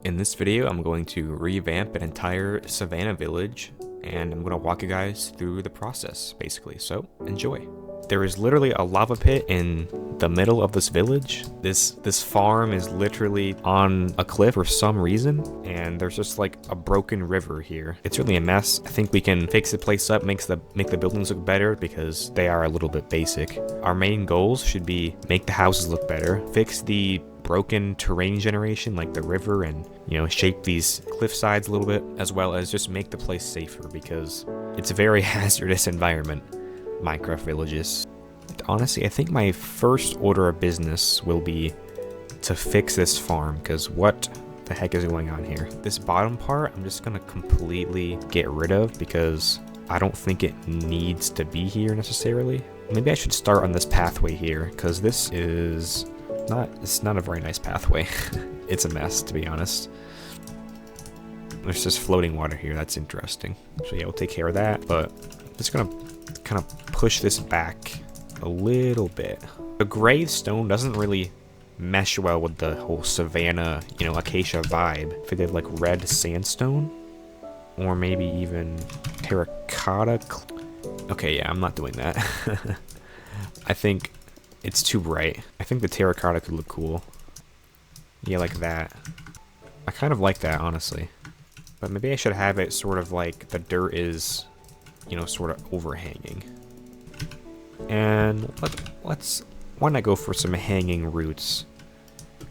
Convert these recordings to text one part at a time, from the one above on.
In this video, I'm going to revamp an entire savanna village, and I'm going to walk you guys through the process, basically, so enjoy. There is literally a lava pit in the middle of this village. This farm is literally on a cliff for some reason, and there's just like a broken river here. It's really a mess. I think we can fix the place up, make the buildings look better because they are a little bit basic. Our main goals should be make the houses look better, fix the broken terrain generation like the river, and shape these cliff sides a little bit, as well as just make the place safer because it's a very hazardous environment, Minecraft villages. Honestly, I think my first order of business will be to fix this farm, because what the heck is going on here? This bottom part I'm just gonna completely get rid of because I don't think it needs to be here necessarily. Maybe I should start on this pathway here, because this is it's not a very nice pathway. It's a mess, to be honest. There's just floating water here. That's interesting. So yeah, we'll take care of that, but I'm just gonna kind of push this back a little bit. The gray stone doesn't really mesh well with the whole savanna, acacia vibe. If they did like red sandstone, or maybe even terracotta. Okay, yeah, I'm not doing that. I think it's too bright. I think the terracotta could look cool. Yeah, like that. I kind of like that, honestly. But maybe I should have it sort of like the dirt is, sort of overhanging. And why not go for some hanging roots?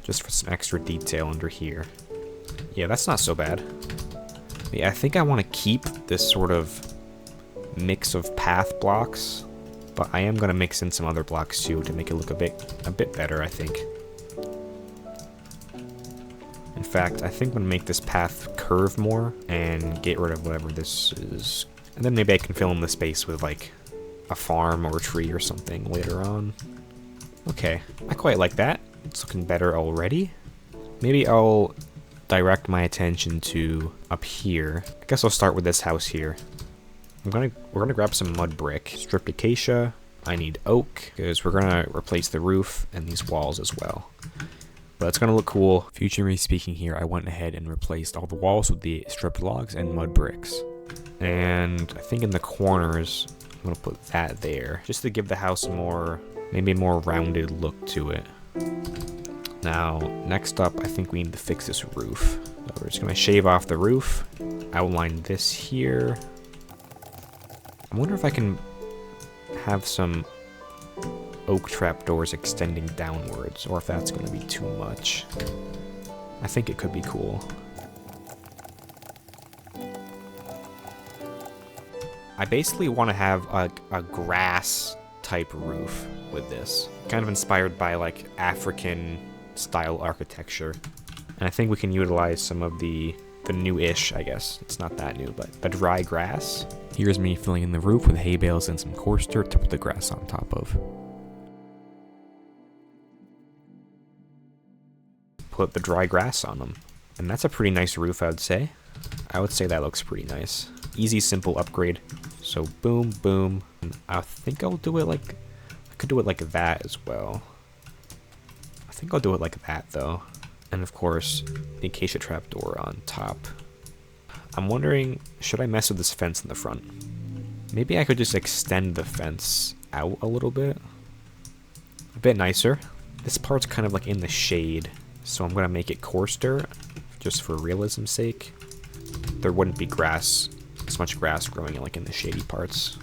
Just for some extra detail under here. Yeah, that's not so bad. Yeah, I think I want to keep this sort of mix of path blocks, but I am going to mix in some other blocks too to make it look a bit better, I think. In fact, I think I'm going to make this path curve more and get rid of whatever this is. And then maybe I can fill in the space with like a farm or a tree or something later on. Okay, I quite like that. It's looking better already. Maybe I'll direct my attention to up here. I guess I'll start with this house here. We're gonna grab some mud brick, stripped acacia. I need oak because we're gonna replace the roof and these walls as well. But it's gonna look cool. Futurely speaking here, I went ahead and replaced all the walls with the stripped logs and mud bricks. And I think in the corners, I'm gonna put that there just to give the house maybe a more rounded look to it. Now, next up, I think we need to fix this roof. So we're just gonna shave off the roof, outline this here. I wonder if I can have some oak trapdoors extending downwards, or if that's going to be too much. I think it could be cool. I basically want to have a grass type roof with this. Kind of inspired by like African style architecture. And I think we can utilize some of the new-ish, I guess. It's not that new, but the dry grass. Here's me filling in the roof with hay bales and some coarse dirt to put the grass on top of. Put the dry grass on them. And that's a pretty nice roof, I would say. I would say that looks pretty nice. Easy, simple upgrade. So boom, boom. I think I'll do it like... I could do it like that as well. I think I'll do it like that, though. And of course, the acacia trapdoor on top. I'm wondering, should I mess with this fence in the front? Maybe I could just extend the fence out a little bit. A bit nicer. This part's kind of like in the shade, so I'm gonna make it coarse dirt, just for realism's sake. There wouldn't be grass, as much grass growing like in the shady parts.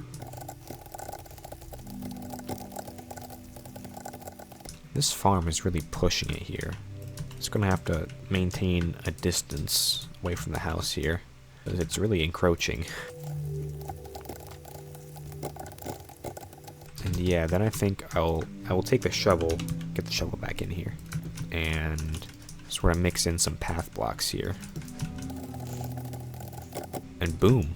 This farm is really pushing it here. It's gonna have to maintain a distance away from the house here, because it's really encroaching. And yeah, then I think I will take the shovel, get the shovel back in here, and sort of mix in some path blocks here. And boom.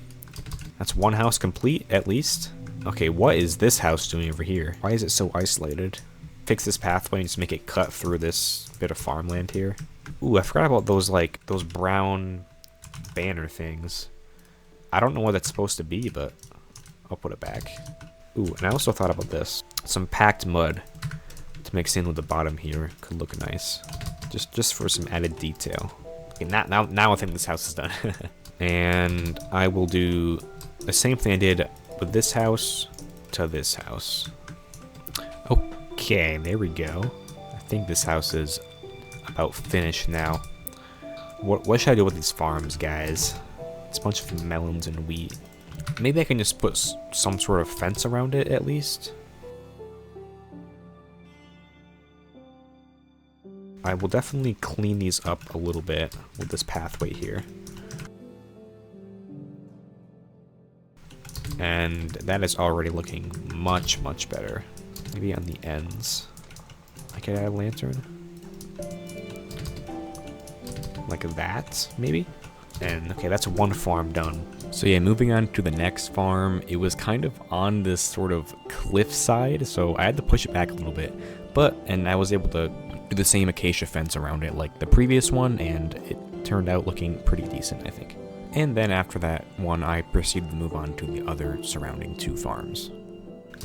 That's one house complete, at least. Okay, what is this house doing over here? Why is it so isolated? Fix this pathway and just make it cut through this bit of farmland here. Ooh, I forgot about those brown banner things. I don't know what that's supposed to be, but I'll put it back. Ooh, and I also thought about this. Some packed mud to mix in with the bottom here could look nice. Just for some added detail. Okay, now I think this house is done. And I will do the same thing I did with this house to this house. Okay, there we go. I think this house is about finished now. What should I do with these farms, guys? It's a bunch of melons and wheat. Maybe I can just put some sort of fence around it at least. I will definitely clean these up a little bit with this pathway here. And that is already looking much, much better. Maybe on the ends. I could add a lantern. Like that, maybe? And okay, that's one farm done. So yeah, moving on to the next farm, it was kind of on this sort of cliff side, so I had to push it back a little bit. And I was able to do the same acacia fence around it like the previous one, and it turned out looking pretty decent, I think. And then after that one, I proceeded to move on to the other surrounding 2 farms.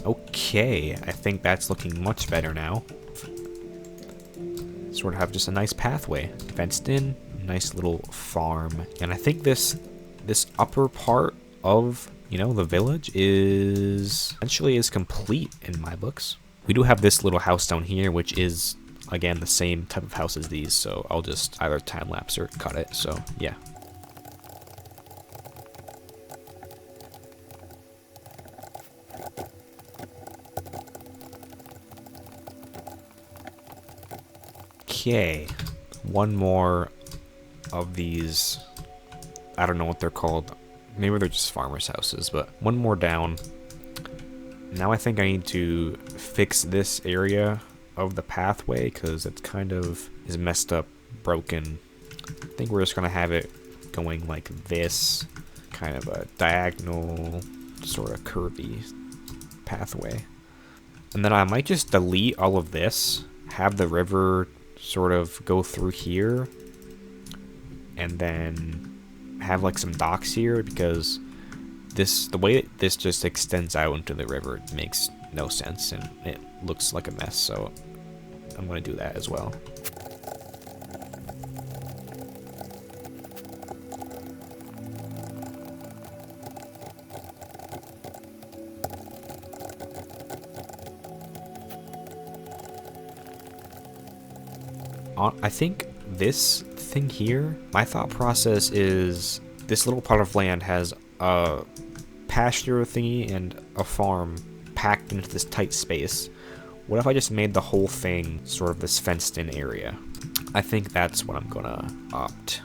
Okay, I think that's looking much better now. Sort of have just a nice pathway, fenced in, nice little farm. And I think this upper part of, you know, the village is complete in my books. We do have this little house down here, which is, again, the same type of house as these, so I'll just either time-lapse or cut it, so yeah. Okay, one more of these, I don't know what they're called, maybe they're just farmers' houses, but one more down. Now I think I need to fix this area of the pathway because it's kind of is messed up, broken. I think we're just gonna have it going like this, kind of a diagonal, sort of curvy pathway. And then I might just delete all of this, have the river sort of go through here, and then have like some docks here because the way this just extends out into the river makes no sense and it looks like a mess, so I'm going to do that as well. I think this thing here, my thought process is this little part of land has a pasture thingy and a farm packed into this tight space. What if I just made the whole thing sort of this fenced in area? I think that's what I'm gonna opt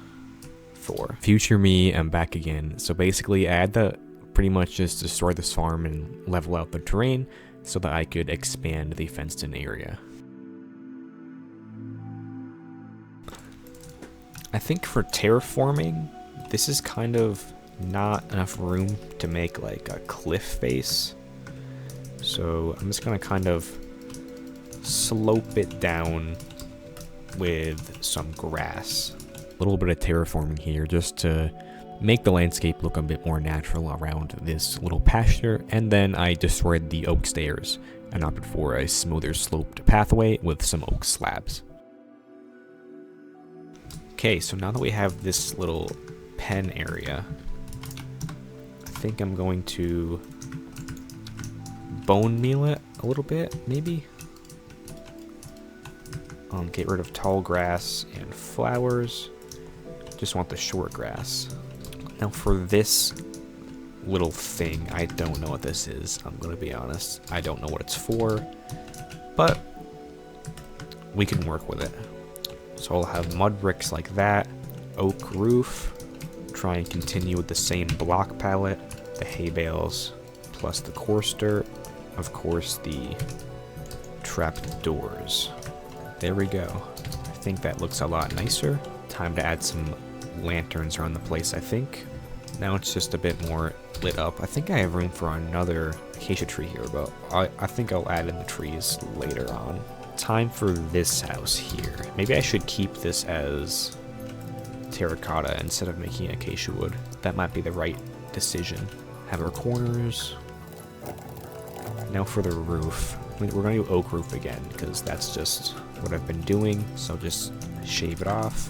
for. Future me, I'm back again. So basically I had to pretty much just destroy this farm and level out the terrain so that I could expand the fenced in area. I think for terraforming, this is kind of not enough room to make like a cliff face. So I'm just gonna kind of slope it down with some grass. A little bit of terraforming here just to make the landscape look a bit more natural around this little pasture. And then I destroyed the oak stairs and opted for a smoother sloped pathway with some oak slabs. Okay, so now that we have this little pen area, I think I'm going to bone meal it a little bit, maybe? Get rid of tall grass and flowers. Just want the short grass. Now for this little thing, I don't know what this is. I'm gonna be honest. I don't know what it's for, but we can work with it. So I'll have mud bricks like that, oak roof, try and continue with the same block palette, the hay bales, plus the coarse dirt, of course the trapped doors. There we go. I think that looks a lot nicer. Time to add some lanterns around the place, I think. Now it's just a bit more lit up. I think I have room for another acacia tree here, but I think I'll add in the trees later on. Time for this house here. Maybe I should keep this as terracotta instead of making acacia wood. That might be the right decision. Have our corners. Now for the roof. We're gonna do oak roof again because that's just what I've been doing. So just shave it off.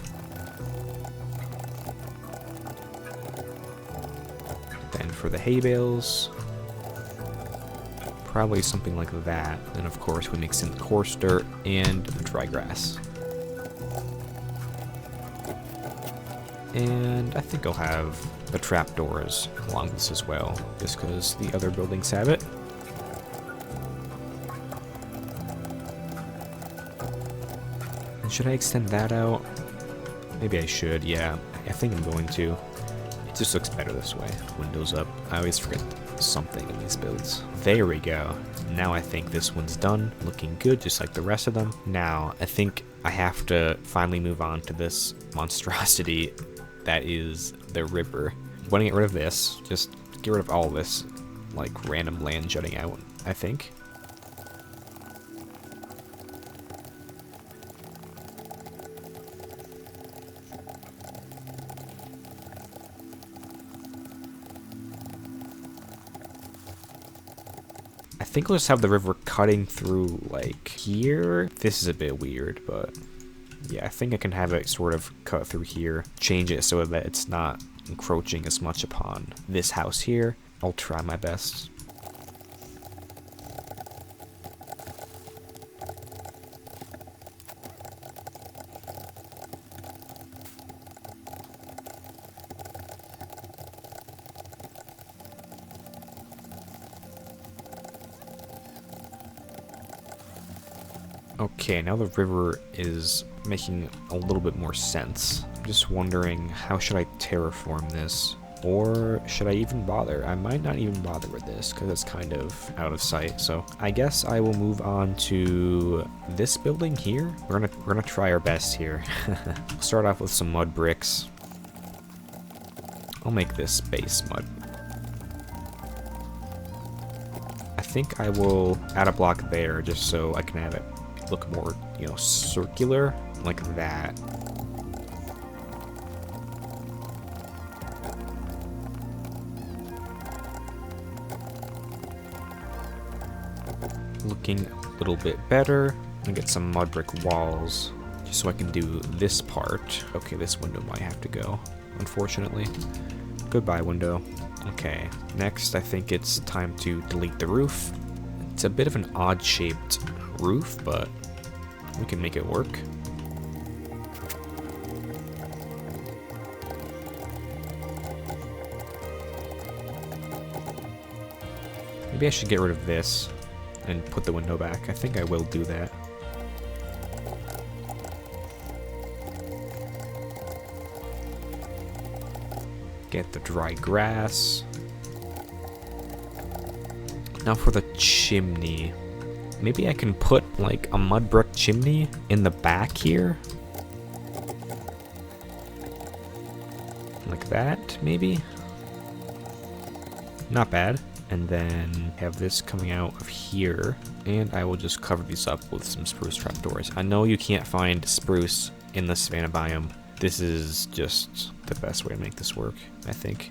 And for the hay bales, probably something like that. And of course we mix in the coarse dirt and the dry grass. And I think I'll have the trapdoors along this as well, just because the other buildings have it. And should I extend that out? Maybe I should, yeah. I think I'm going to. It just looks better this way. Windows up. I always forget something in these builds. There we go. Now I think this one's done. Looking good, just like the rest of them. Now, I think I have to finally move on to this monstrosity that is the river. I'm going to get rid of this. Just get rid of all this, like, random land jutting out, I think. I think we'll just have the river cutting through, like, here. This is a bit weird, but yeah, I think I can have it sort of cut through here. Change it so that it's not encroaching as much upon this house here. I'll try my best. Okay, now the river is making a little bit more sense. I'm just wondering, how should I terraform this? Or should I even bother? I might not even bother with this because it's kind of out of sight. So I guess I will move on to this building here. We're gonna try our best here. Start off with some mud bricks. I'll make this base mud. I think I will add a block there just so I can have it look more, you know, circular, like that. Looking a little bit better. I'm gonna get some mud brick walls just so I can do this part. Okay, this window might have to go, unfortunately. Goodbye, window. Okay, next I think it's time to delete the roof. It's a bit of an odd shaped roof, but we can make it work. Maybe I should get rid of this and put the window back. I think I will do that. Get the dry grass. Now for the chimney. Maybe I can put like a mud brick chimney in the back here. Like that, maybe? Not bad. And then have this coming out of here. And I will just cover these up with some spruce trapdoors. I know you can't find spruce in the savanna biome. This is just the best way to make this work, I think.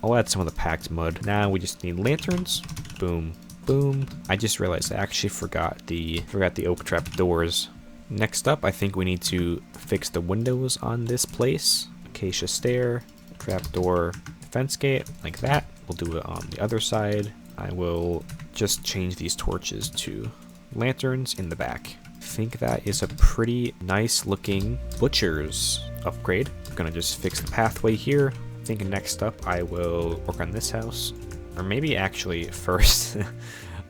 I'll add some of the packed mud. Now we just need lanterns. Boom. Boom. I just realized I actually forgot the oak trap doors. Next up, I think we need to fix the windows on this place. Acacia stair, trapdoor, fence gate, like that. We'll do it on the other side. I will just change these torches to lanterns in the back. I think that is a pretty nice looking butcher's upgrade. I'm gonna just fix the pathway here. I think next up I will work on this house. Or maybe actually first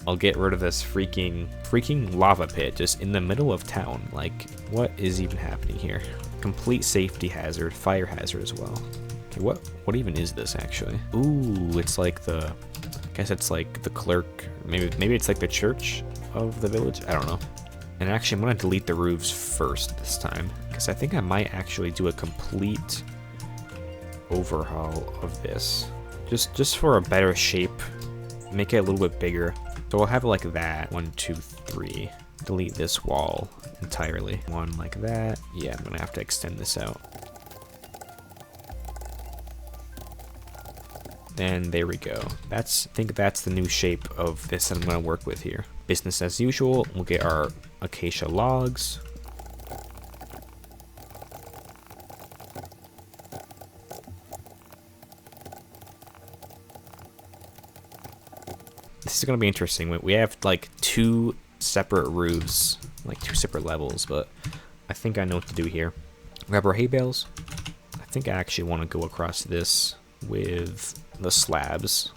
I'll get rid of this freaking lava pit just in the middle of town. Like, what is even happening here? Complete safety hazard, fire hazard as well. Okay, what even is this actually? Ooh, it's like the, I guess it's like the clerk, maybe it's like the church of the village. I don't know. And actually I'm gonna delete the roofs first this time, because I think I might actually do a complete overhaul of this. Just for a better shape, make it a little bit bigger. So we'll have it like that. 1, 2, 3. Delete this wall entirely. One like that. Yeah, I'm gonna have to extend this out. And there we go. I think that's the new shape of this that I'm gonna work with here. Business as usual. We'll get our acacia logs. this is gonna be interesting. We have like 2 separate roofs, like 2 separate levels, but I think I know what to do here. Grab our hay bales. I think I actually want to go across this with the slabs.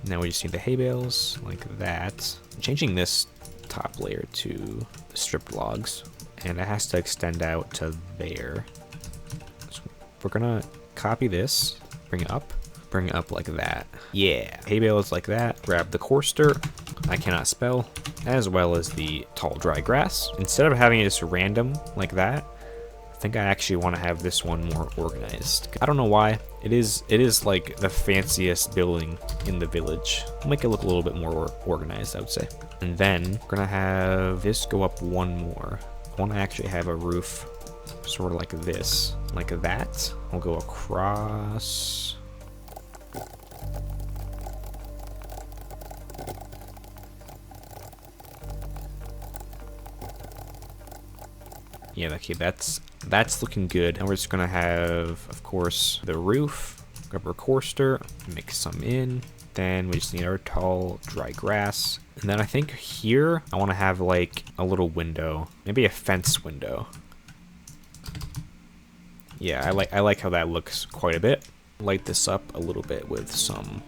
Now we just need the hay bales, like that. I'm changing this top layer to stripped logs, and it has to extend out to there. So we're gonna copy this, bring it up like that. Yeah, hay bales like that. Grab the coarse dirt, I cannot spell, as well as the tall dry grass. Instead of having it just random like that, I think I actually want to have this one more organized. I don't know why. It is like the fanciest building in the village. Make it look a little bit more organized, I would say. And then we're gonna have this go up one more. I want to actually have a roof sort of like this, like that. I'll go across. Yeah, okay, that's looking good. And we're just gonna have, of course, the roof. Grab our coarse dirt, mix some in. Then we just need our tall, dry grass. And then I think here I want to have like a little window, maybe a fence window. Yeah, I like how that looks quite a bit. Light this up a little bit with some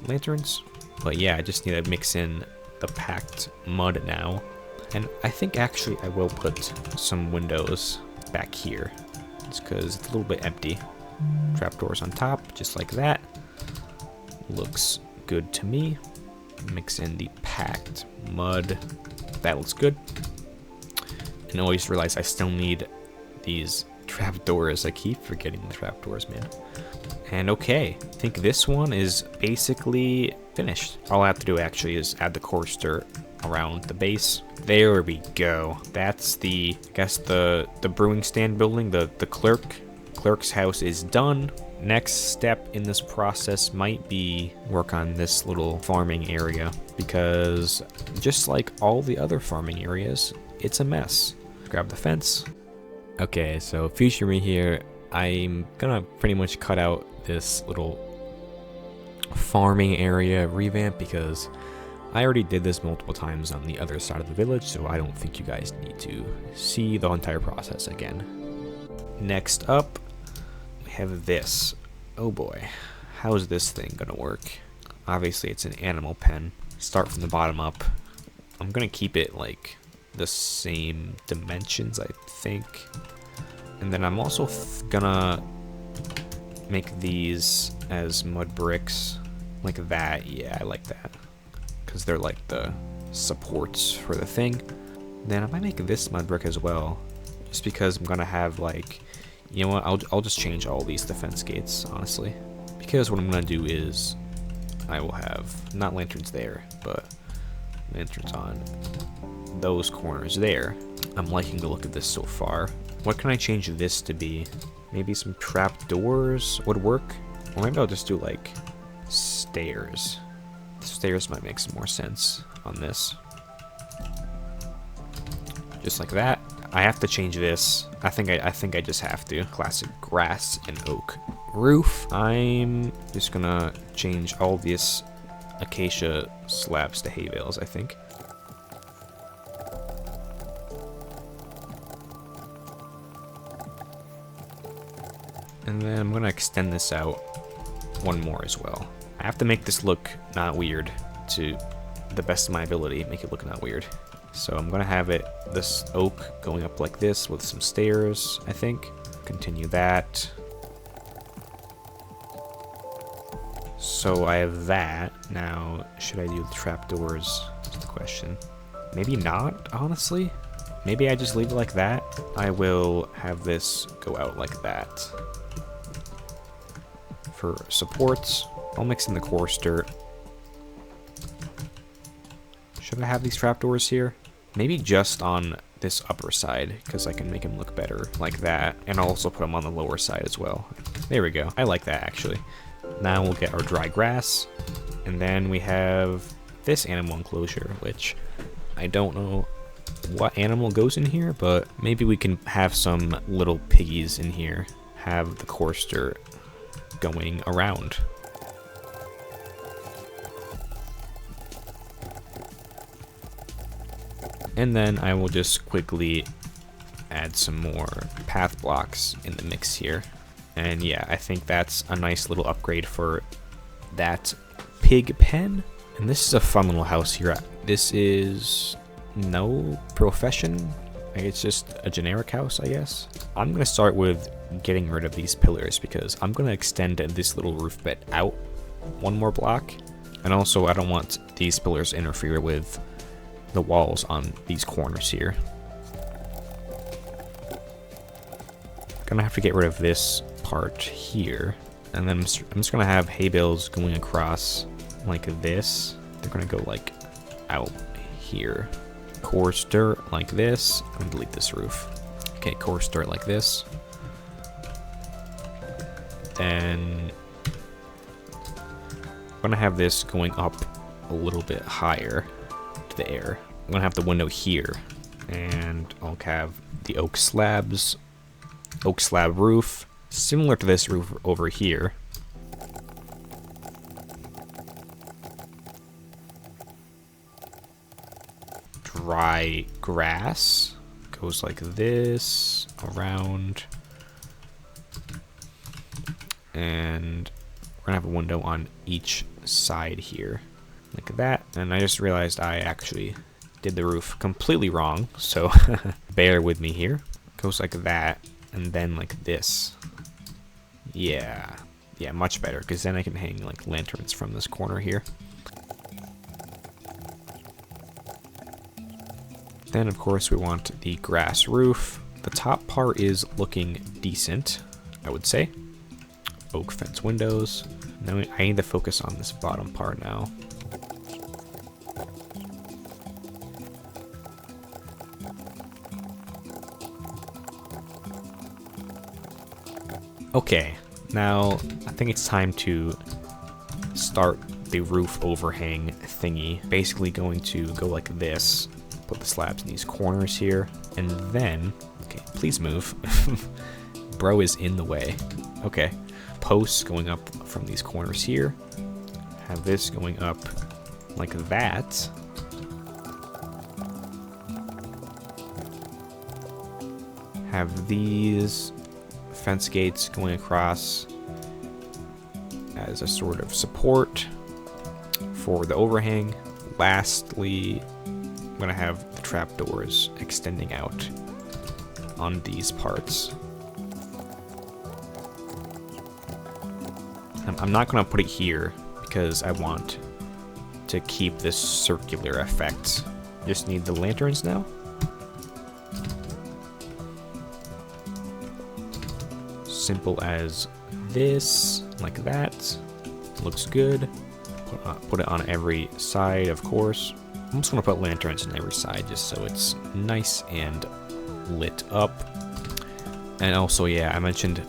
lanterns. But yeah, I just need to mix in the packed mud now. And I think actually I will put some windows back here, just because it's a little bit empty. Trapdoors on top, just like that. Looks good to me. Mix in the packed mud. That looks good. And I always realize I still need these trapdoors. I keep forgetting the trapdoors, man. And okay, I think this one is basically finished. All I have to do actually is add the coarse dirt around the base. There we go. That's the, I guess the brewing stand building, the clerk's house is done. Next step in this process might be work on this little farming area, because just like all the other farming areas, it's a mess. Grab the fence. Okay, so future me here, I'm gonna pretty much cut out this little farming area revamp because I already did this multiple times on the other side of the village, so I don't think you guys need to see the entire process again. Next up, we have this. Oh boy, how is this thing gonna work? Obviously it's an animal pen. Start from the bottom up. I'm gonna keep it like the same dimensions, I think. And then I'm also gonna make these as mud bricks like that. Yeah, I like that, because they're like the supports for the thing. Then I might make this mud brick as well, just because I'm gonna have like, you know what, I'll just change all these defense gates, honestly, because what I'm gonna do is I will have not lanterns there, but lanterns on those corners there. I'm liking the look of this so far. What can I change this to be? Maybe some trap doors would work, or maybe I'll just do like stairs. Stairs might make some more sense on this. Just like that. I have to change this. I think I just have to. Classic grass and oak roof. I'm just gonna change all these acacia slabs to hay bales, I think. And then I'm gonna extend this out one more as well. I have to make this look not weird to the best of my ability, make it look not weird. So I'm gonna have it, this oak going up like this with some stairs, I think. Continue that. So I have that. Now, should I do the trapdoors? That's the question. Maybe not, honestly. Maybe I just leave it like that. I will have this go out like that. For supports, I'll mix in the coarse dirt. Should I have these trapdoors here? Maybe just on this upper side, because I can make them look better like that. And I'll also put them on the lower side as well. There we go. I like that, actually. Now we'll get our dry grass. And then we have this animal enclosure, which I don't know what animal goes in here, but maybe we can have some little piggies in here. Have the coarse dirt going around. And then I will just quickly add some more path blocks in the mix here. And yeah, I think that's a nice little upgrade for that pig pen. And this is a fun little house here. This is no profession. It's just a generic house, I guess. I'm gonna start with getting rid of these pillars because I'm gonna extend this little roof bit out one more block. And also I don't want these pillars to interfere with the walls on these corners here. Gonna have to get rid of this part here. And then I'm just gonna have hay bales going across like this. They're gonna go like out here. Coarse dirt like this. I'm gonna delete this roof. Okay, coarse dirt like this. Then I'm gonna have this going up a little bit higher to the air. I'm gonna have the window here, and I'll have the oak slabs, oak slab roof, similar to this roof over here. Dry grass goes like this around, and we're gonna have a window on each side here like that. And I just realized I actually did the roof completely wrong, so bear with me here. Goes like that, and then like this. Yeah, much better, because then I can hang like lanterns from this corner here. Then of course we want the grass roof. The top part is looking decent, I would say. Oak fence windows. Now I need to focus on this bottom part now. Okay, now I think it's time to start the roof overhang thingy. Basically going to go like this. Put the slabs in these corners here, and then, okay, please move. Bro is in the way. Okay, posts going up from these corners here. Have this going up like that. Have these fence gates going across as a sort of support for the overhang. Lastly, I'm gonna have the trapdoors extending out on these parts. I'm not gonna put it here because I want to keep this circular effect. Just need the lanterns now. Simple as this, like that. Looks good. Put it on every side, of course. I'm just gonna put lanterns on every side just so it's nice and lit up. And also, yeah, I mentioned,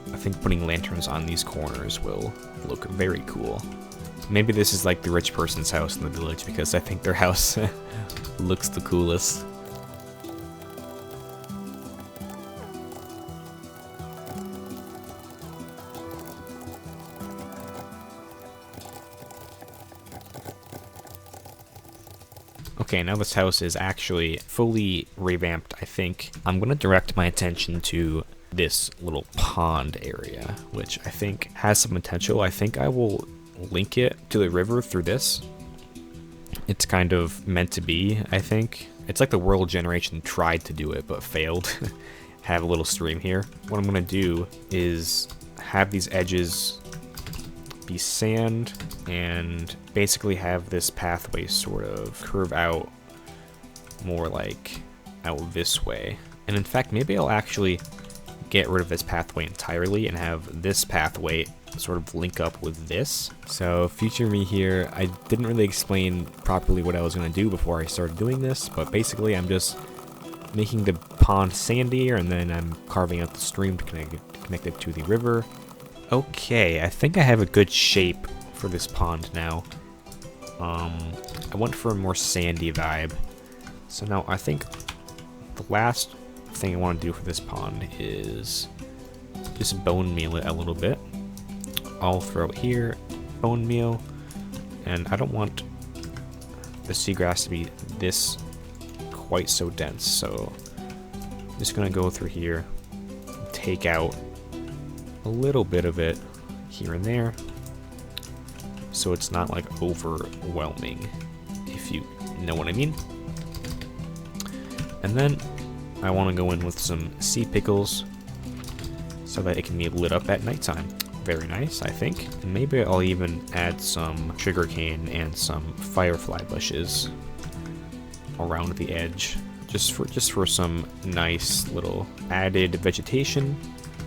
I think putting lanterns on these corners will look very cool. Maybe this is like the rich person's house in the village because I think their house looks the coolest. Okay, now this house is actually fully revamped, I think. I'm going to direct my attention to this little pond area, which I think has some potential. I think I will link it to the river through this. It's kind of meant to be, I think. It's like the world generation tried to do it, but failed. Have a little stream here. What I'm going to do is have these edges be sand and basically have this pathway sort of curve out more like out this way. And in fact, maybe I'll actually get rid of this pathway entirely and have this pathway sort of link up with this. So future me here, I didn't really explain properly what I was going to do before I started doing this, but basically I'm just making the pond sandier and then I'm carving out the stream to connect it to the river. Okay, I think I have a good shape for this pond now. I went for a more sandy vibe. So now I think the last thing I want to do for this pond is just bone meal it a little bit. I'll throw it here, bone meal, and I don't want the seagrass to be this quite so dense, so I'm just gonna go through here, take out a little bit of it here and there, so it's not like overwhelming, if you know what I mean. And then I want to go in with some sea pickles so that it can be lit up at nighttime. Very nice, I think. And maybe I'll even add some sugarcane and some firefly bushes around the edge, just for some nice little added vegetation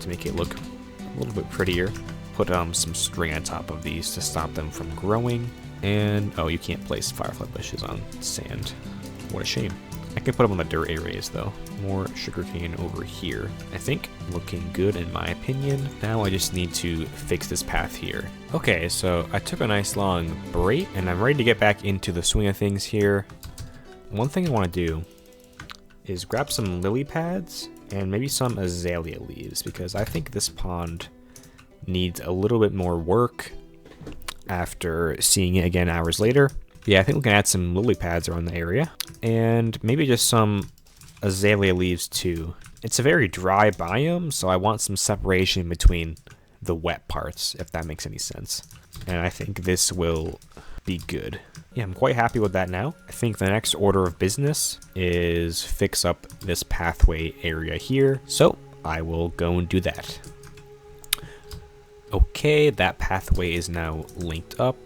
to make it look a little bit prettier. Put some string on top of these to stop them from growing. And oh, you can't place firefly bushes on sand. What a shame. I can put them on the dirt areas though. More sugarcane over here. I think looking good in my opinion. Now I just need to fix this path here. Okay, so I took a nice long break and I'm ready to get back into the swing of things here. One thing I want to do is grab some lily pads and maybe some azalea leaves, because I think this pond needs a little bit more work after seeing it again hours later. Yeah, I think we can add some lily pads around the area, and maybe just some azalea leaves too. It's a very dry biome, so I want some separation between the wet parts, if that makes any sense. And I think this will be good. Yeah, I'm quite happy with that now. I think the next order of business is fix up this pathway area here, so I will go and do that. Okay, that pathway is now linked up,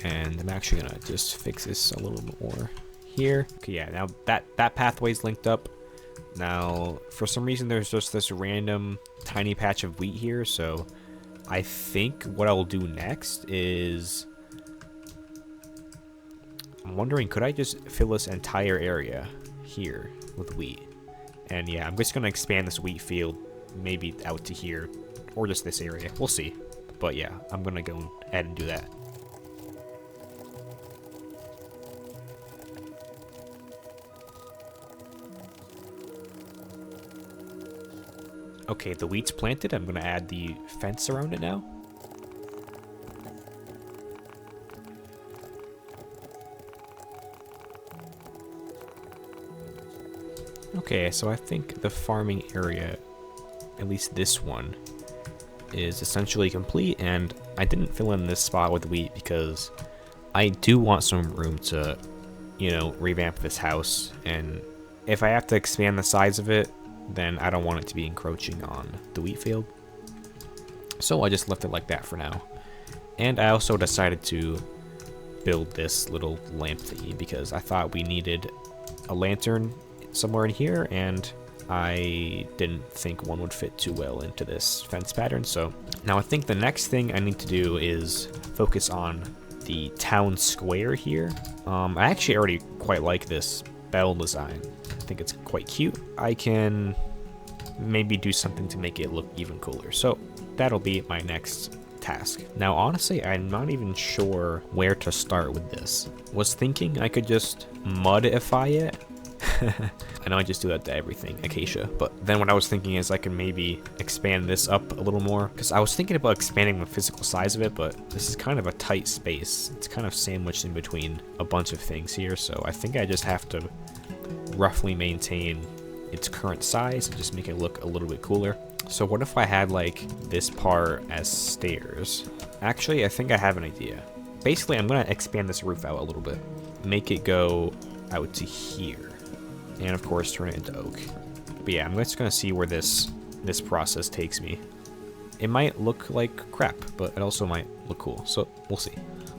and I'm actually gonna just fix this a little more here. Okay, yeah, now that pathway is linked up. Now, for some reason, there's just this random tiny patch of wheat here, so I think what I'll do next is, I'm wondering, could I just fill this entire area here with wheat? And yeah, I'm just gonna expand this wheat field maybe out to here, or just this area. We'll see. But yeah, I'm gonna go ahead and do that. Okay, the wheat's planted. I'm gonna add the fence around it now. Okay, so I think the farming area, at least this one, is essentially complete, and I didn't fill in this spot with wheat because I do want some room to, you know, revamp this house, and if I have to expand the size of it, then I don't want it to be encroaching on the wheat field. So I just left it like that for now. And I also decided to build this little lamp thingy because I thought we needed a lantern somewhere in here, and I didn't think one would fit too well into this fence pattern. So now I think the next thing I need to do is focus on the town square here. I actually already quite like this bell design. I think it's quite cute. I can maybe do something to make it look even cooler. So that'll be my next task. Now, honestly, I'm not even sure where to start with this. Was thinking I could just mudify it. I know I just do that to everything, Acacia, but then what I was thinking is I can maybe expand this up a little more, because I was thinking about expanding the physical size of it, but this is kind of a tight space. It's kind of sandwiched in between a bunch of things here, so I think I just have to roughly maintain its current size and just make it look a little bit cooler. So what if I had like this part as stairs? Actually, I think I have an idea. Basically, I'm gonna expand this roof out a little bit, make it go out to here, and of course turn it into oak. But yeah, I'm just gonna see where this process takes me. It might look like crap, but it also might look cool, so we'll see.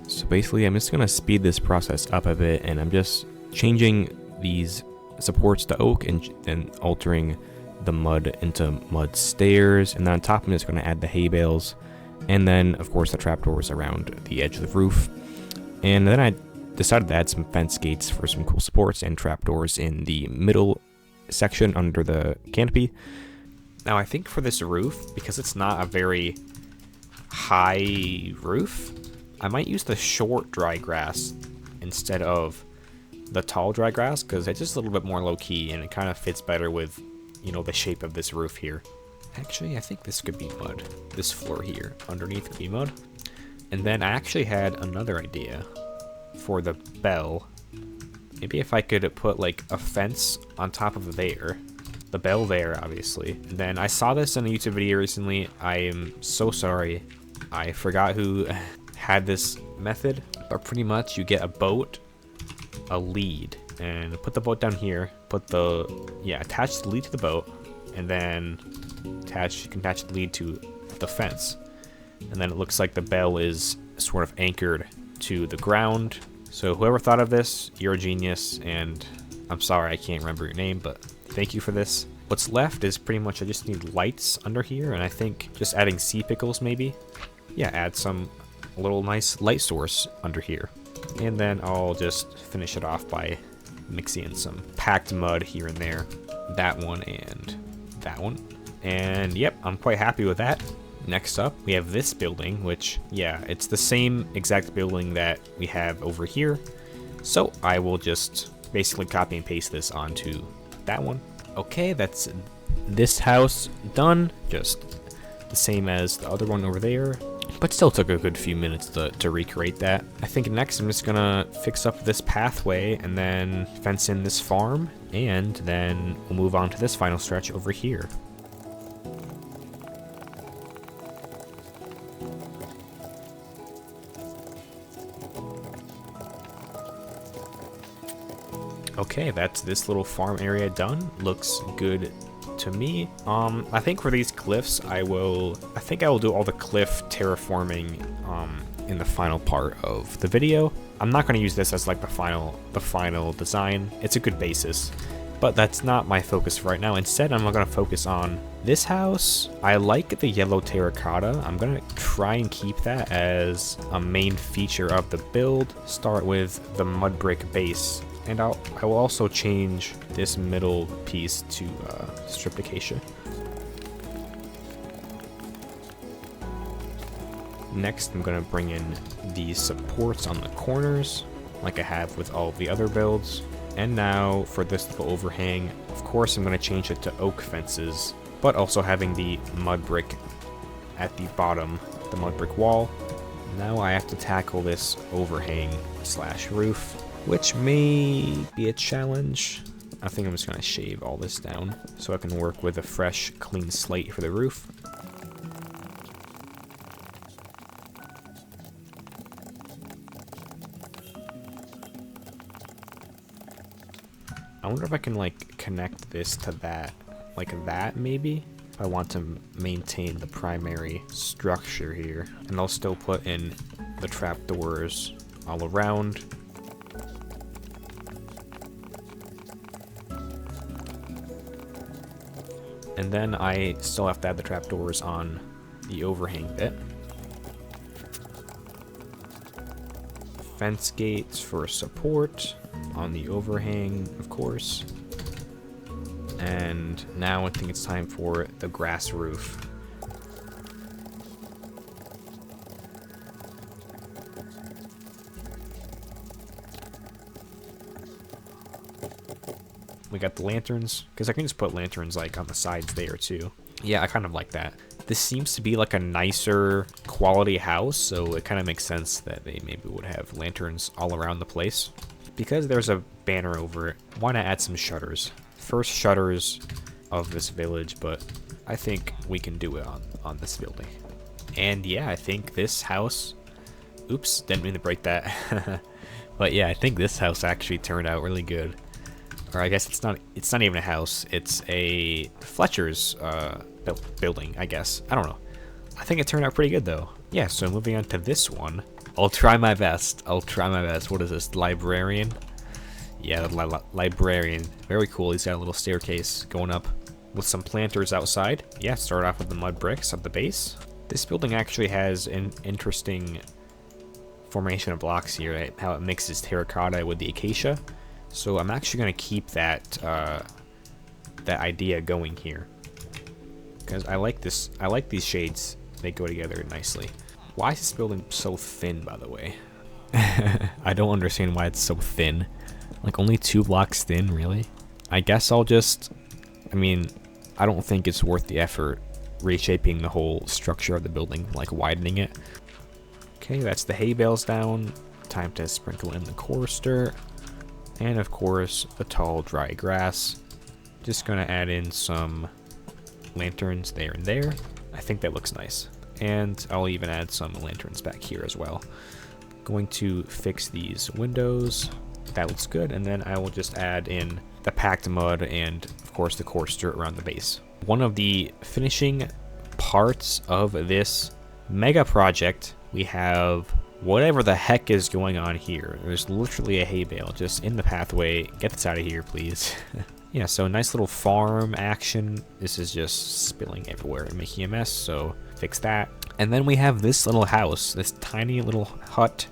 So basically, I'm just gonna speed this process up a bit, and I'm just changing these supports to oak and altering the mud into mud stairs, and then on top I'm just gonna add the hay bales, and then of course the trapdoors around the edge of the roof. And then I decided to add some fence gates for some cool supports and trapdoors in the middle section under the canopy. Now I think for this roof, because it's not a very high roof, I might use the short dry grass instead of the tall dry grass, because it's just a little bit more low-key and it kind of fits better with, you know, the shape of this roof here. Actually, I think this could be mud. This floor here underneath could be mud. And then I actually had another idea for the bell. Maybe if I could put like a fence on top of there. The bell there, obviously. And then I saw this in a YouTube video recently. I am so sorry. I forgot who had this method. But pretty much you get a boat, a lead, and put the boat down here. Put the, attach the lead to the boat. And then you can attach the lead to the fence. And then it looks like the bell is sort of anchored to the ground. So whoever thought of this, you're a genius, and I'm sorry I can't remember your name, but thank you for this. What's left is pretty much I just need lights under here, and I think just adding sea pickles maybe. Yeah, add some little nice light source under here. And then I'll just finish it off by mixing in some packed mud here and there. That one and that one. And yep, I'm quite happy with that. Next up, we have this building, which, yeah, it's the same exact building that we have over here. So I will just basically copy and paste this onto that one. Okay, that's this house done. Just the same as the other one over there. But still took a good few minutes to recreate that. I think next I'm just gonna fix up this pathway and then fence in this farm. And then we'll move on to this final stretch over here. Okay, that's this little farm area done. Looks good to me. I think for these cliffs, I think I will do all the cliff terraforming in the final part of the video. I'm not going to use this as like the final design. It's a good basis, but that's not my focus right now. Instead, I'm going to focus on this house. I like the yellow terracotta. I'm going to try and keep that as a main feature of the build. Start with the mud brick base. And I will also change this middle piece to stripped acacia. Next, I'm going to bring in these supports on the corners, like I have with all of the other builds. And now, for this little overhang, of course I'm going to change it to oak fences, but also having the mud brick at the bottom, the mud brick wall. Now I have to tackle this overhang / roof, which may be a challenge. I think I'm just going to shave all this down so I can work with a fresh, clean slate for the roof. I wonder if I can like connect this to that, like that maybe? If I want to maintain the primary structure here. And I'll still put in the trapdoors all around. And then I still have to add the trapdoors on the overhang bit. Fence gates for support on the overhang, of course. And now I think it's time for the grass roof. We got the lanterns, because I can just put lanterns like on the sides there too. Yeah, I kind of like that. This seems to be like a nicer quality house, so it kind of makes sense that they maybe would have lanterns all around the place. Because there's a banner over it, why not add some shutters? First shutters of this village, but I think we can do it on this building. And yeah, I think this house, oops, didn't mean to break that. But yeah, I think this house actually turned out really good. Or I guess it's not even a house, it's a Fletcher's building, I guess. I don't know. I think it turned out pretty good though. Yeah, so moving on to this one. I'll try my best. What is this, librarian? Yeah, the librarian. Very cool. He's got a little staircase going up with some planters outside. Yeah, start off with the mud bricks at the base. This building actually has an interesting formation of blocks here, right? How it mixes terracotta with the acacia. So I'm actually going to keep that that idea going here, because I like this. I like these shades. They go together nicely. Why is this building so thin, by the way? I don't understand why it's so thin. Like only 2 blocks thin, really? I guess I'll just, I mean, I don't think it's worth the effort reshaping the whole structure of the building, like widening it. Okay, that's the hay bales down. Time to sprinkle in the chorister. And of course, the tall, dry grass. Just gonna add in some lanterns there and there. I think that looks nice. And I'll even add some lanterns back here as well. Going to fix these windows. That looks good. And then I will just add in the packed mud and of course the chorister around the base. One of the finishing parts of this mega project, we have whatever the heck is going on here. There's literally a hay bale just in the pathway. Get this out of here, please. Yeah, so nice little farm action. This is just spilling everywhere and making a mess, so fix that. And then we have this little house, this tiny little hut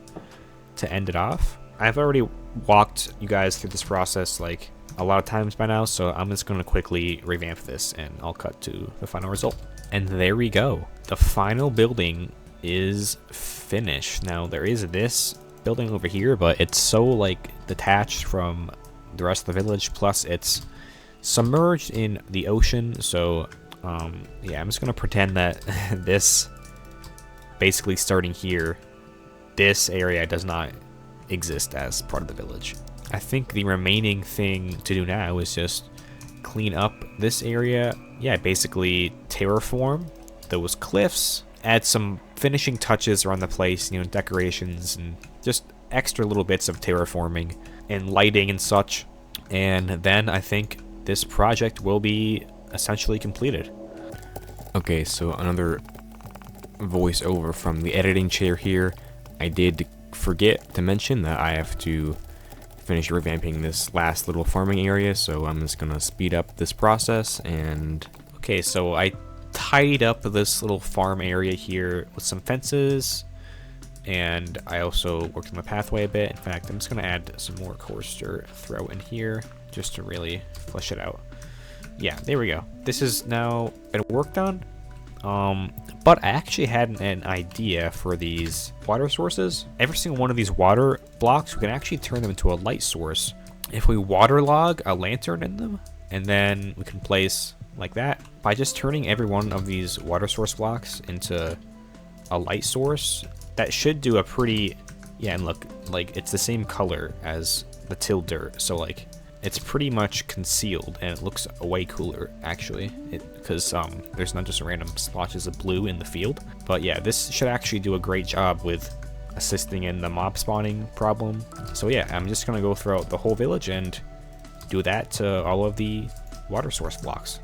to end it off. I've already walked you guys through this process like a lot of times by now, so I'm just going to quickly revamp this and I'll cut to the final result. And there we go. The final building is finished. Now there is this building over here, but it's so like detached from the rest of the village, plus it's submerged in the ocean, so yeah, I'm just gonna pretend that this, basically starting here, this area does not exist as part of the village. I think the remaining thing to do now is just clean up this area. Yeah, basically terraform those cliffs, add some finishing touches around the place, you know, decorations and just extra little bits of terraforming and lighting and such. And then I think this project will be essentially completed. Okay, so another voiceover from the editing chair here. I did forget to mention that I have to finish revamping this last little farming area, so I'm just gonna speed up this process. And okay, so I tidied up this little farm area here with some fences, and I also worked on the pathway a bit. In fact, I'm just gonna add some more chorister throw in here just to really flesh it out. Yeah, there we go. This is now been worked on. But I actually had an idea for these water sources. Every single one of these water blocks, we can actually turn them into a light source. If we waterlog a lantern in them, and then we can place like that, by just turning every one of these water source blocks into a light source, that should do a pretty, yeah, and look, like it's the same color as the till dirt, so like it's pretty much concealed, and it looks way cooler actually, because there's not just random splotches of blue in the field. But yeah, this should actually do a great job with assisting in the mob spawning problem. So yeah, I'm just gonna go throughout the whole village and do that to all of the water source blocks.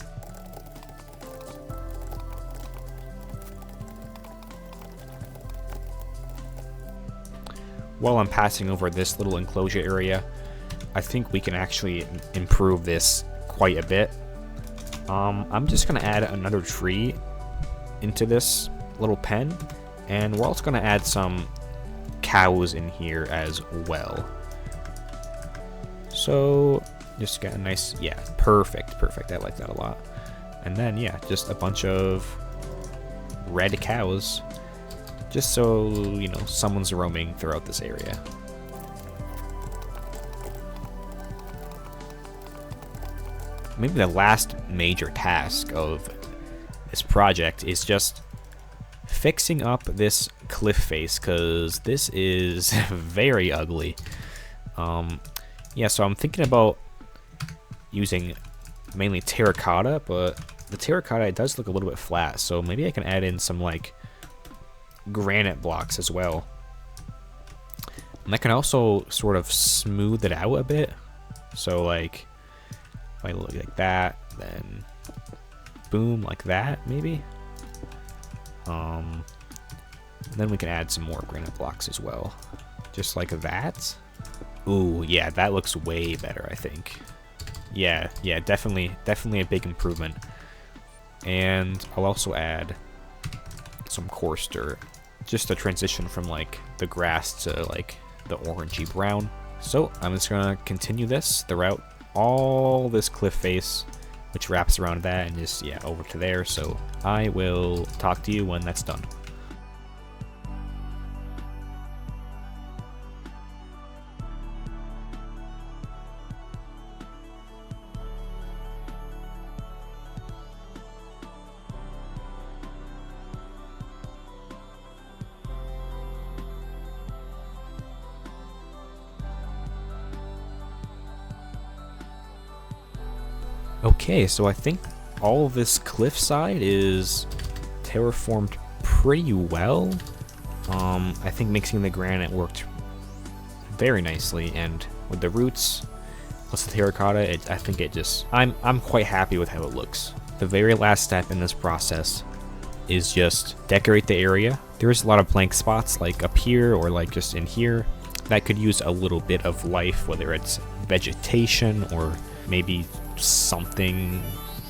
While I'm passing over this little enclosure area, I think we can actually improve this quite a bit. I'm just gonna add another tree into this little pen, and we're also gonna add some cows in here as well. So just get a nice, yeah, perfect. I like that a lot. And then yeah, just a bunch of red cows, just so you know someone's roaming throughout this area. Maybe the last major task of this project is just fixing up this cliff face, because this is very ugly. Yeah, so I'm thinking about using mainly terracotta, but the terracotta, it does look a little bit flat, so maybe I can add in some like granite blocks as well. And I can also sort of smooth it out a bit, so like if I look like that, then boom, like that maybe. Then we can add some more granite blocks as well, just like that. Ooh, yeah, that looks way better, I think. Yeah, definitely a big improvement. And I'll also add some chorister, just to transition from like the grass to like the orangey brown. So I'm just gonna continue this throughout all this cliff face, which wraps around that and just, yeah, over to there. So I will talk to you when that's done. Okay, so I think all of this cliffside is terraformed pretty well. I think mixing the granite worked very nicely, and with the roots plus the terracotta, I think it just, I'm quite happy with how it looks. The very last step in this process is just decorate the area. There's a lot of blank spots like up here or like just in here that could use a little bit of life, whether it's vegetation or maybe something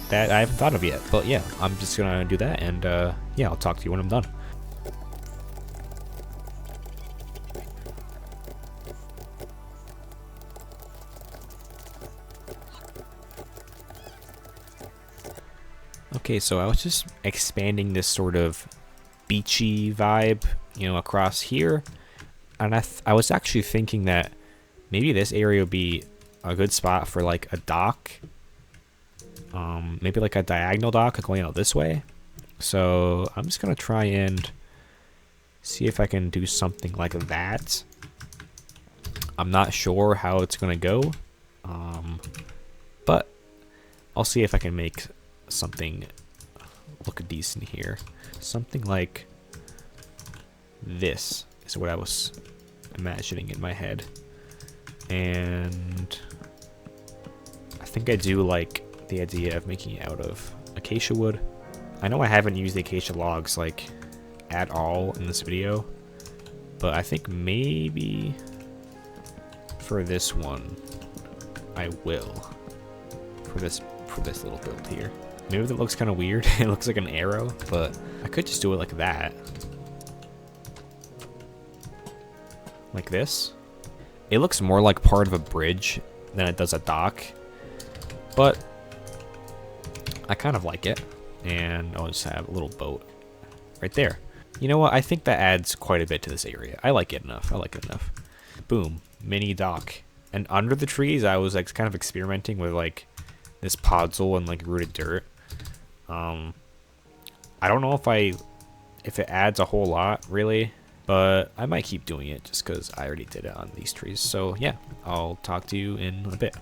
that I haven't thought of yet. But yeah, I'm just gonna do that, and yeah, I'll talk to you when I'm done. Okay, so I was just expanding this sort of beachy vibe, you know, across here, and I was actually thinking that maybe this area would be a good spot for like a dock, maybe like a diagonal dock going out this way. So I'm just gonna try and see if I can do something like that. I'm not sure how it's gonna go, but I'll see if I can make something look decent here. Something like this is what I was imagining in my head, and I think I do like the idea of making it out of acacia wood. I know I haven't used the acacia logs like at all in this video, but I think maybe for this one I will, for this little build here. Maybe that looks kind of weird. It looks like an arrow, but I could just do it like that. Like this. It looks more like part of a bridge than it does a dock, but I kind of like it. And I'll just have a little boat right there. You know what? I think that adds quite a bit to this area. I like it enough. I like it enough. Boom. Mini dock. And under the trees, I was like kind of experimenting with like this podzol and like rooted dirt. I don't know if it adds a whole lot really, but I might keep doing it just because I already did it on these trees. So yeah, I'll talk to you in a bit.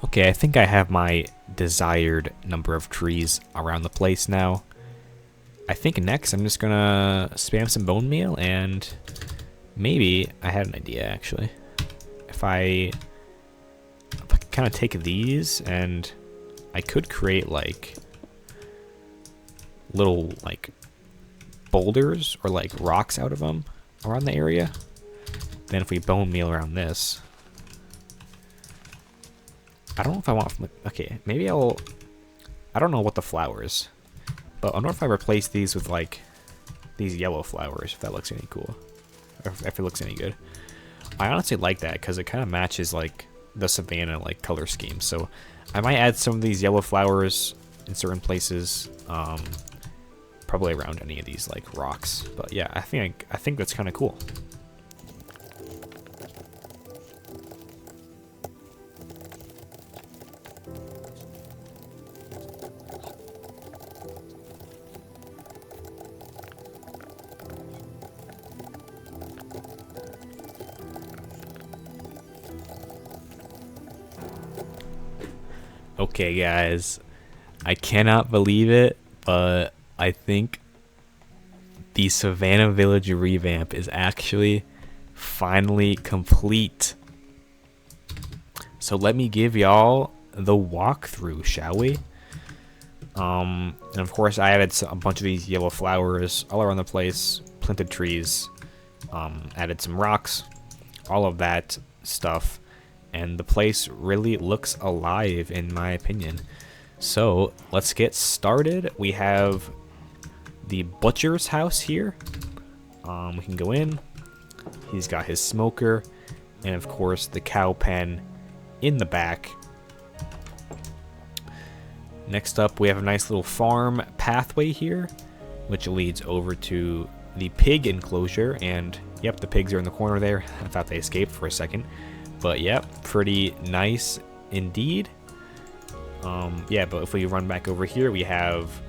Okay, I think I have my desired number of trees around the place now. I think next I'm just gonna spam some bone meal, and maybe I had an idea actually. If I kind of take these, and I could create like little like boulders or like rocks out of them around the area. Then if we bone meal around this, I don't know if I want, okay, maybe I don't know what the flowers, but I don't know if I replace these with like these yellow flowers, if that looks any cool, or if it looks any good. I honestly like that because it kind of matches like the savanna like color scheme. So I might add some of these yellow flowers in certain places, probably around any of these like rocks. But yeah, I think that's kind of cool. Okay, guys, I cannot believe it, but I think the Savannah Village revamp is actually finally complete. So let me give y'all the walkthrough, shall we? And of course, I added a bunch of these yellow flowers all around the place, planted trees, added some rocks, all of that stuff. And the place really looks alive, in my opinion. So let's get started. We have the butcher's house here. We can go in. He's got his smoker, and of course the cow pen in the back. Next up, we have a nice little farm pathway here, which leads over to the pig enclosure. And yep, the pigs are in the corner there. I thought they escaped for a second. But yeah, pretty nice indeed. Yeah, but if we run back over here, we have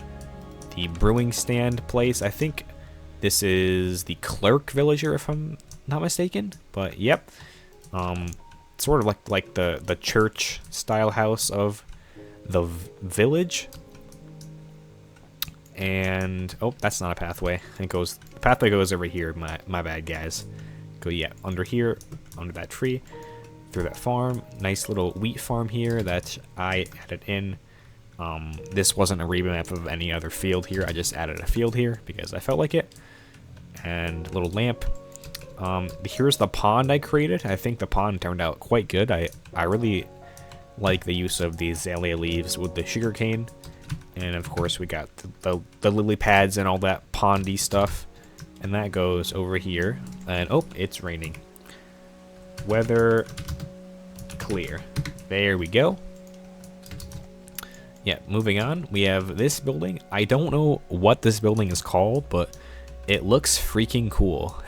the brewing stand place. I think this is the clerk villager, if I'm not mistaken. But yep, sort of like the church style house of the village. And oh, that's not a pathway. It goes, the pathway goes over here. My bad, guys. Go, yeah, under here, under that tree, through that farm. Nice little wheat farm here that I added in. This wasn't a revamp of any other field here. I just added a field here because I felt like it. And a little lamp. Here's the pond I created. I think the pond turned out quite good. I really like the use of the azalea leaves with the sugarcane. And of course we got the lily pads and all that pondy stuff. And that goes over here. And oh, it's raining. Weather clear. There we go. Yeah, moving on. We have this building. I don't know what this building is called, but it looks freaking cool.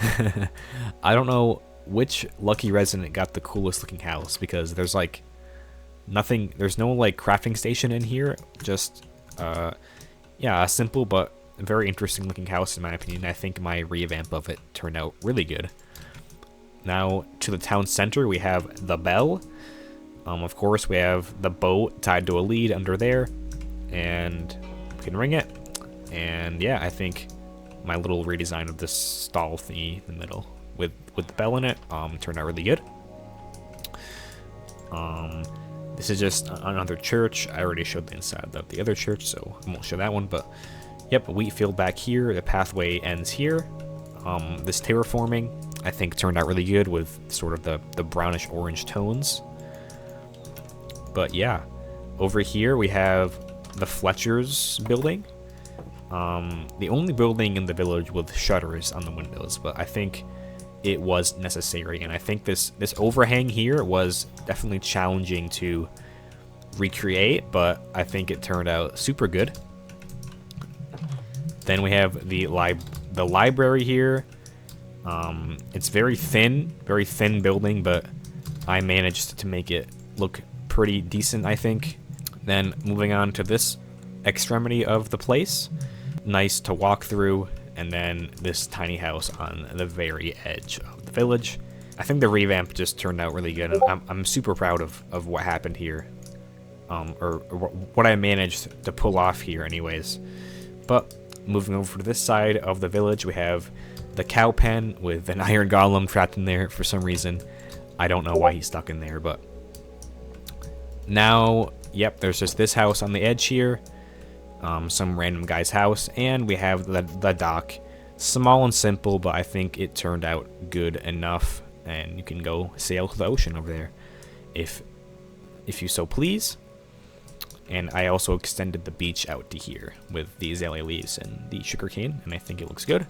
I don't know which lucky resident got the coolest looking house, because there's like nothing, there's no like crafting station in here. Just yeah, a simple but very interesting looking house in my opinion. I think my revamp of it turned out really good. Now to the town center, we have the bell. Of course, we have the boat tied to a lead under there, and we can ring it. And yeah, I think my little redesign of this stall thingy in the middle with the bell in it turned out really good. This is just another church. I already showed the inside of the other church, so I won't show that one. But yep, a wheat field back here. The pathway ends here. This terraforming, I think, turned out really good with sort of the brownish orange tones. But yeah, over here we have the Fletcher's building. The only building in the village with shutters on the windows, but I think it was necessary. And I think this overhang here was definitely challenging to recreate, but I think it turned out super good. Then we have the library here. It's very thin building, but I managed to make it look pretty decent, I think. Then moving on to this extremity of the place, nice to walk through, and then this tiny house on the very edge of the village. I think the revamp just turned out really good. I'm super proud of what happened here, or what I managed to pull off here anyways. But moving over to this side of the village, we have the cow pen with an iron golem trapped in there for some reason. I don't know why he's stuck in there, but now, yep, there's just this house on the edge here, some random guy's house, and we have the dock. Small and simple, but I think it turned out good enough, and you can go sail to the ocean over there if you so please. And I also extended the beach out to here with the azalea leaves and the sugarcane, and I think it looks good.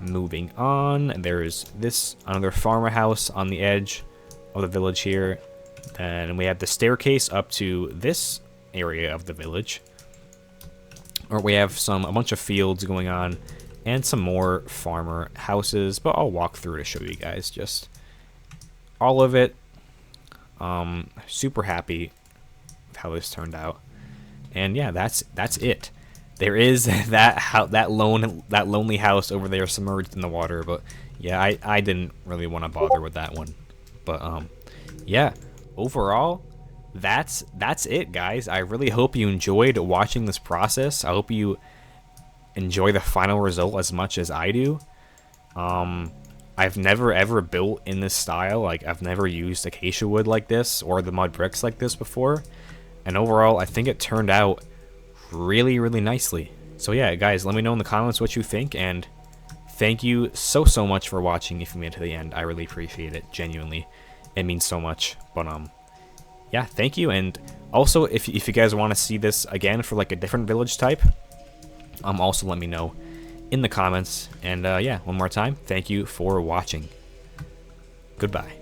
Moving on, there's this another farmer house on the edge of the village here. And we have the staircase up to this area of the village. Or we have a bunch of fields going on and some more farmer houses, but I'll walk through to show you guys just all of it. Super happy with how this turned out. And yeah, that's it. There is that lonely house over there submerged in the water, but yeah, I didn't really want to bother with that one. But yeah, overall, that's it, guys. I really hope you enjoyed watching this process. I hope you enjoy the final result as much as I do. I've never ever built in this style. Like, I've never used acacia wood like this or the mud bricks like this before, and overall I think it turned out really nicely. So yeah, guys, let me know in the comments what you think, and thank you so much for watching. If you made it to the end, I really appreciate it. Genuinely, it means so much. But yeah, thank you. And also, if you guys want to see this again for like a different village type, also let me know in the comments. And yeah, one more time, thank you for watching. Goodbye.